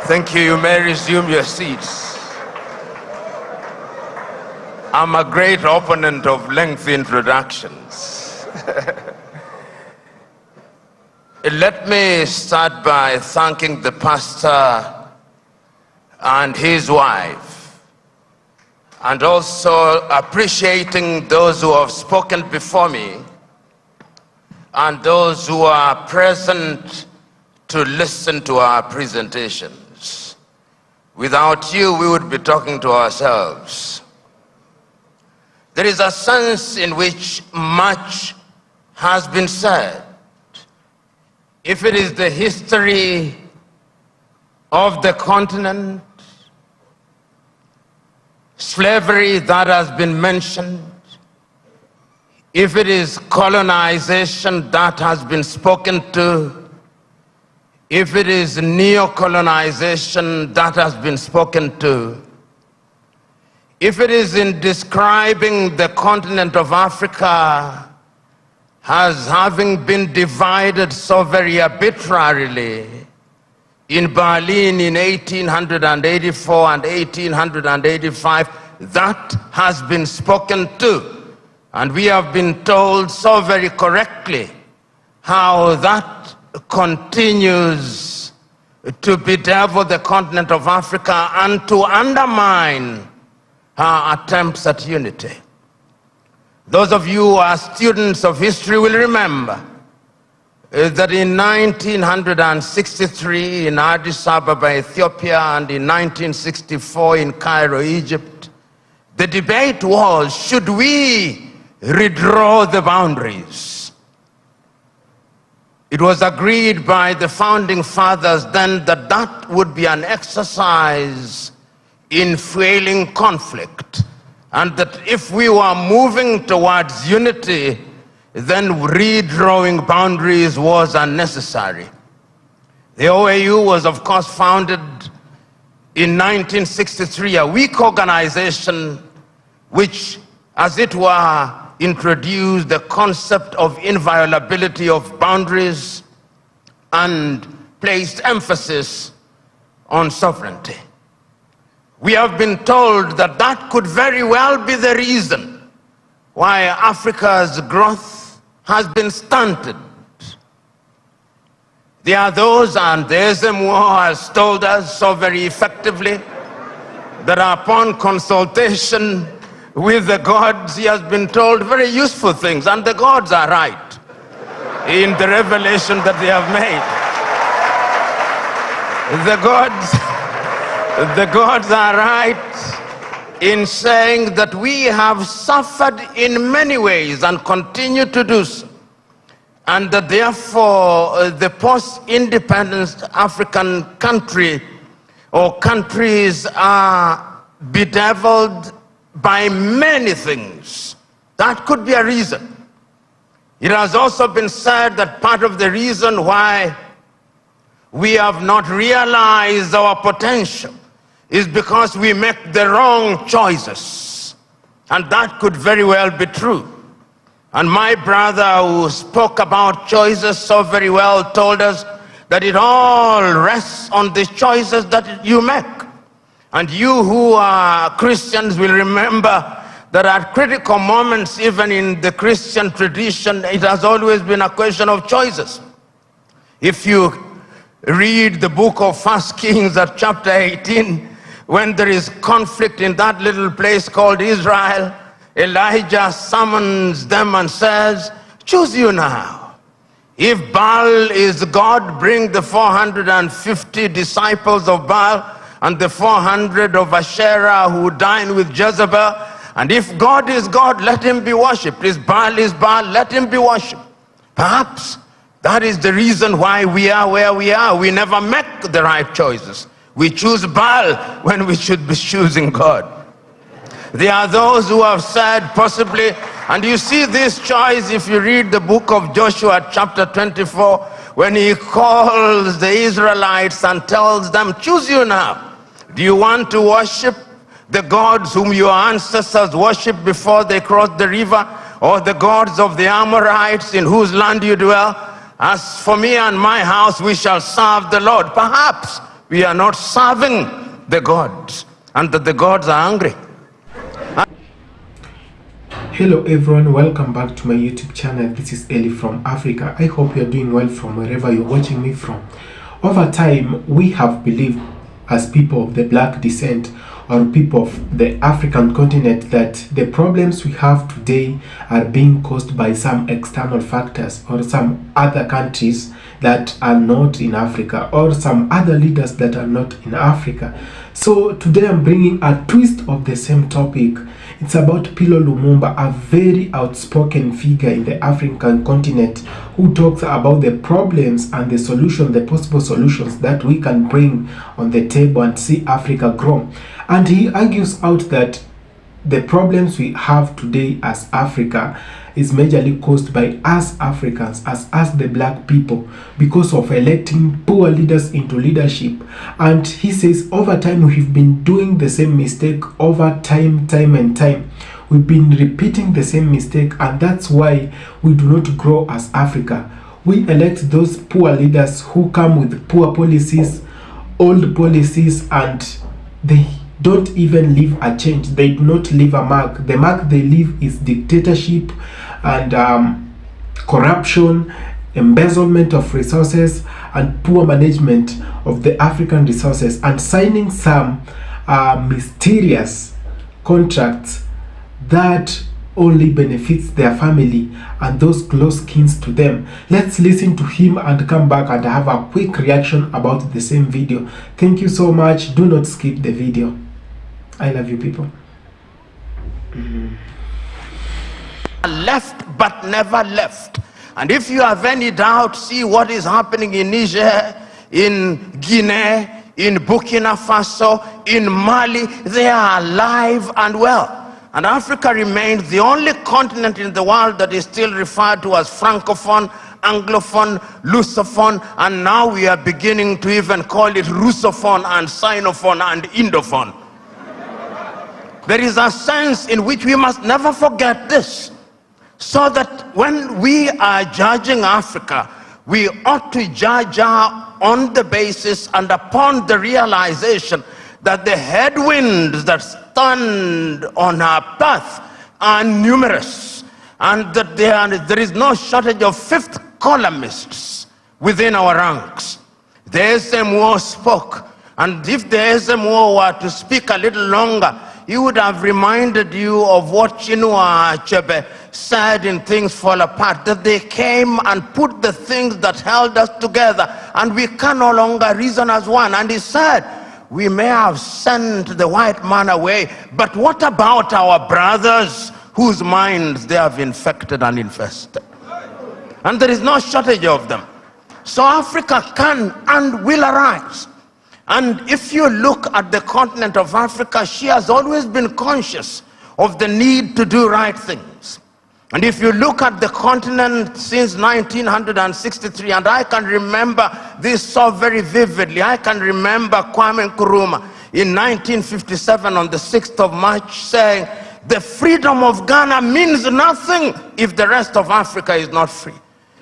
Thank you. You may resume your seats. I'm a great opponent of lengthy introductions. Let me start by thanking the pastor and his wife, and also appreciating those who have spoken before me and those who are present to listen to our presentations. Without you, we would be talking to ourselves. There is a sense in which much has been said. If it is the history of the continent, slavery that has been mentioned, if it is colonization that has been spoken to, if it is neocolonization that has been spoken to, if it is in describing the continent of Africa as having been divided so very arbitrarily in Berlin in 1884 and 1885, that has been spoken to. And we have been told so very correctly how that continues to bedevil the continent of Africa and to undermine our attempts at unity. Those of you who are students of history will remember that in 1963 in Addis Ababa, Ethiopia, and in 1964 in Cairo, Egypt, the debate was, should we redraw the boundaries? It was agreed by the founding fathers then that that would be an exercise in fueling conflict, and that if we were moving towards unity, then redrawing boundaries was unnecessary. The OAU was, of course, founded in 1963, a weak organization which, as it were, introduced the concept of inviolability of boundaries and placed emphasis on sovereignty. We have been told that that could very well be the reason why Africa's growth has been stunted. There are those, and the SMO has told us so very effectively, that upon consultation with the gods, he has been told very useful things, and the gods are right in the revelation that they have made. The gods are right in saying that we have suffered in many ways and continue to do so, and that therefore the post-independence African country or countries are bedeviled by many things. That could be a reason. It has also been said that part of the reason why we have not realized our potential is because we make the wrong choices. And that could very well be true. And my brother who spoke about choices so very well told us that it all rests on the choices that you make. And you who are Christians will remember that at critical moments, even in the Christian tradition, it has always been a question of choices. If you read the book of 1 Kings at chapter 18, when there is conflict in that little place called Israel, Elijah summons them and says, choose you now. If Baal is God, bring the 450 disciples of Baal and the 400 of Asherah who dined with Jezebel. And if God is God, let him be worshipped. If Baal is Baal, let him be worshipped. Perhaps that is the reason why we are where we are. We never make the right choices. We choose Baal when we should be choosing God. There are those who have said possibly, and you see this choice if you read the book of Joshua chapter 24, when he calls the Israelites and tells them, choose you now. Do you want to worship the gods whom your ancestors worshipped before they crossed the river, or the gods of the Amorites in whose land you dwell? As for me and my house, we shall serve the Lord. Perhaps we are not serving the gods, and that the gods are angry. Hello everyone, welcome back to my YouTube channel. This is Eli from Africa. I hope you're doing well from wherever you're watching me from. Over time, we have believed as people of the black descent or people of the African continent that the problems we have today are being caused by some external factors or some other countries that are not in Africa or some other leaders that are not in Africa. So today I'm bringing a twist of the same topic. It's about PLO Lumumba, a very outspoken figure in the African continent who talks about the problems and the solution, the possible solutions that we can bring on the table and see Africa grow. And he argues out that the problems we have today as Africa is majorly caused by us Africans, as us the black people, because of electing poor leaders into leadership. And he says over time we've been doing the same mistake over time and time. We've been repeating the same mistake, and that's why we do not grow as Africa. We elect those poor leaders who come with poor policies, old policies, and they don't even leave a change. They do not leave a mark. The mark they leave is dictatorship and corruption, embezzlement of resources, and poor management of the African resources, and signing some mysterious contracts that only benefits their family and those close kins to them. Let's listen to him and come back and have a quick reaction about the same video. Thank you so much. Do not skip the video. I love you people. Left but never left. And if you have any doubt, see what is happening in Niger, in Guinea, in Burkina Faso, in Mali. They are alive and well. And Africa remains the only continent in the world that is still referred to as Francophone, Anglophone, Lusophone, and now we are beginning to even call it Russophone and Sinophone and Indophone. There is a sense in which we must never forget this, so that when we are judging Africa, we ought to judge her on the basis and upon the realization that the headwinds that stand on our path are numerous, and that there is no shortage of fifth columnists within our ranks. The SMO spoke, and if the SMO were to speak a little longer, he would have reminded you of what Chinua Achebe said in Things Fall Apart, that they came and put the things that held us together, and we can no longer reason as one. And he said, we may have sent the white man away, but what about our brothers whose minds they have infected and infested? And there is no shortage of them. So Africa can and will arise. And if you look at the continent of Africa, she has always been conscious of the need to do right things. And if you look at the continent since 1963, and I can remember this so very vividly, I can remember Kwame Nkrumah in 1957 on the 6th of March saying, the freedom of Ghana means nothing if the rest of Africa is not free.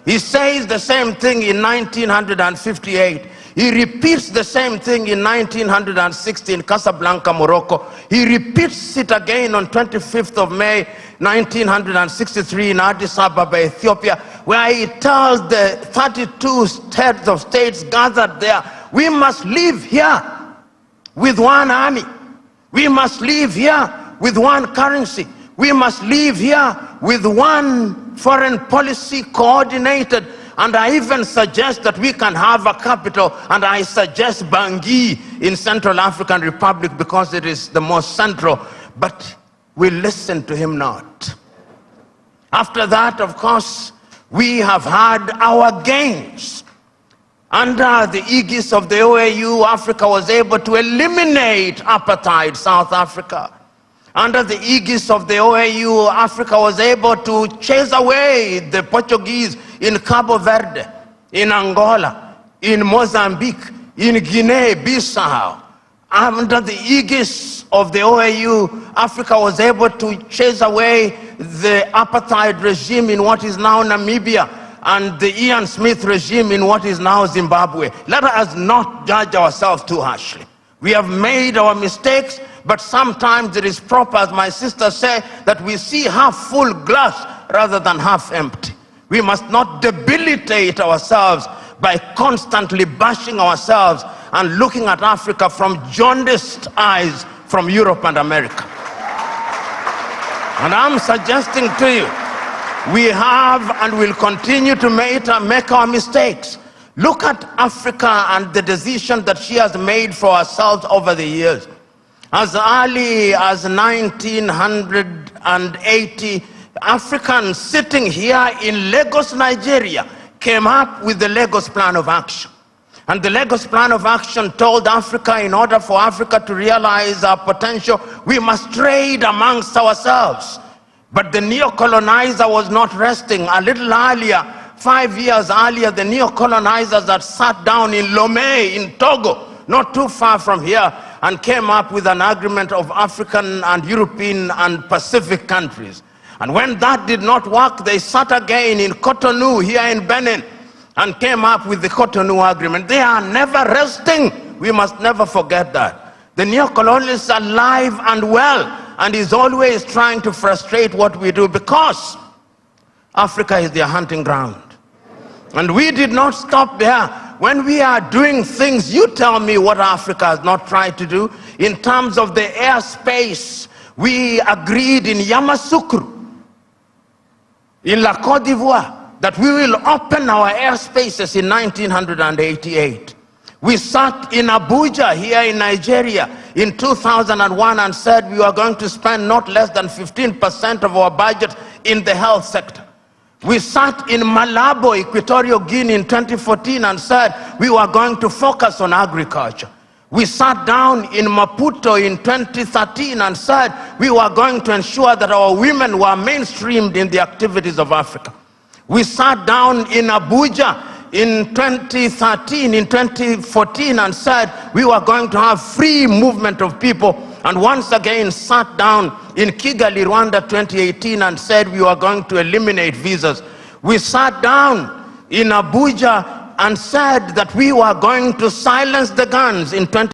He says the same thing in 1958. He repeats the same thing in 1960 in Casablanca, Morocco. He repeats it again on 25th of May, 1963 in Addis Ababa, Ethiopia, where he tells the 32 heads of states gathered there, we must live here with one army. We must live here with one currency. We must live here with one foreign policy coordinated. And I even suggest that we can have a capital, and I suggest Bangui in Central African Republic because it is the most central. But we listen to him not. After that, of course, we have had our gains. Under the aegis of the OAU, Africa was able to eliminate apartheid, South Africa. Under the aegis of the OAU, Africa was able to chase away the Portuguese in Cabo Verde, in Angola, in Mozambique, in Guinea-Bissau. Under the aegis of the OAU, Africa was able to chase away the apartheid regime in what is now Namibia. and the Ian Smith regime in what is now Zimbabwe. Let us not judge ourselves too harshly. We have made our mistakes, but sometimes it is proper, as my sister said, that we see half full glass rather than half empty. We must not debilitate ourselves by constantly bashing ourselves and looking at Africa from jaundiced eyes from Europe and America. And I'm suggesting to you, we have and will continue to make our mistakes. Look at Africa and the decision that she has made for herself over the years. As early as 1980, Africans sitting here in Lagos, Nigeria, came up with the Lagos Plan of Action. And the Lagos Plan of Action told Africa, in order for Africa to realize our potential, we must trade amongst ourselves. But the neocolonizer was not resting. A little earlier, 5 years earlier, the neocolonizers had sat down in Lomé in Togo, not too far from here, and came up with an agreement of African and European and Pacific countries. And when that did not work, they sat again in Cotonou here in Benin and came up with the Cotonou Agreement. They are never resting. We must never forget that. The neocolonialists are alive and well, and is always trying to frustrate what we do, because Africa is their hunting ground. And we did not stop there. When we are doing things, you tell me what Africa has not tried to do. In terms of the airspace, we agreed in Yamoussoukro, in La Côte d'Ivoire, that we will open our airspaces in 1988. We sat in Abuja here in Nigeria in 2001 and said we were going to spend not less than 15% of our budget in the health sector. We sat in Malabo, Equatorial Guinea in 2014 and said we were going to focus on agriculture. We sat down in Maputo in 2013 and said we were going to ensure that our women were mainstreamed in the activities of Africa. We sat down in Abuja in 2013, in 2014 and said we were going to have free movement of people, and once again sat down in Kigali, Rwanda 2018 and said we were going to eliminate visas. We sat down in Abuja and said that we were going to silence the guns in 20